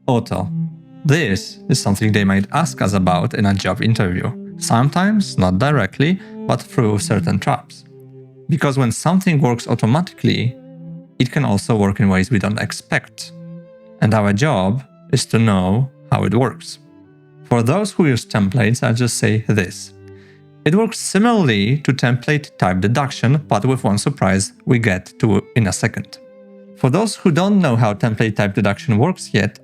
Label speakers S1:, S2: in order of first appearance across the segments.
S1: Auto. This is something they might ask us about in a job interview. Sometimes not directly, but through certain traps. Because when something works automatically, it can also work in ways we don't expect. And our job is to know how it works. For those who use templates, I'll just say this. It works similarly to template type deduction, but with one surprise we get to in a second. For those who don't know how template type deduction works yet,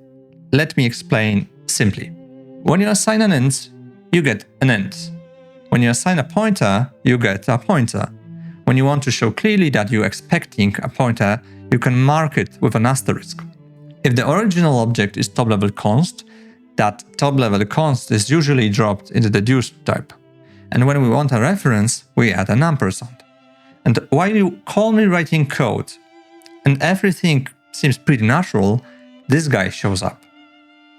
S1: let me explain simply. When you assign an int, you get an int. When you assign a pointer, you get a pointer. When you want to show clearly that you're expecting a pointer, you can mark it with an asterisk. If the original object is top-level const, that top-level const is usually dropped in the deduce type. And when we want a reference, we add an ampersand. And while you call me writing code, and everything seems pretty natural, this guy shows up.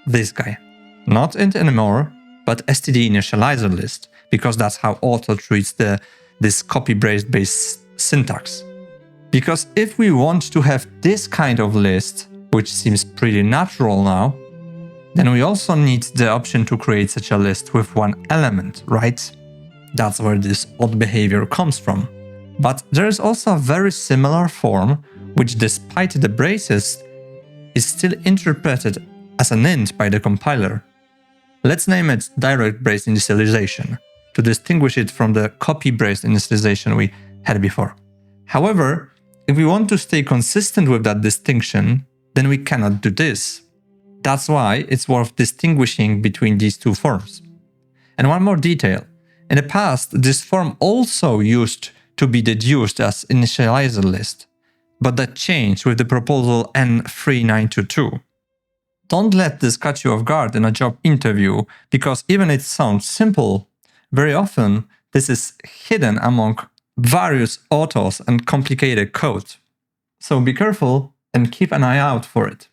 S1: This guy. Not int anymore, but std initializer list, because that's how auto treats this copy brace-based syntax. Because if we want to have this kind of list, which seems pretty natural now, then we also need the option to create such a list with one element, right? That's where this odd behavior comes from. But there is also a very similar form, which despite the braces, is still interpreted as an int by the compiler. Let's name it direct brace initialization, to distinguish it from the copy brace initialization we had before. However, if we want to stay consistent with that distinction, then we cannot do this. That's why it's worth distinguishing between these two forms. And one more detail. In the past, this form also used to be deduced as initializer list, but that changed with the proposal N3922. Don't let this catch you off guard in a job interview, because even it sounds simple, very often this is hidden among various autos and complicated code. So be careful and keep an eye out for it.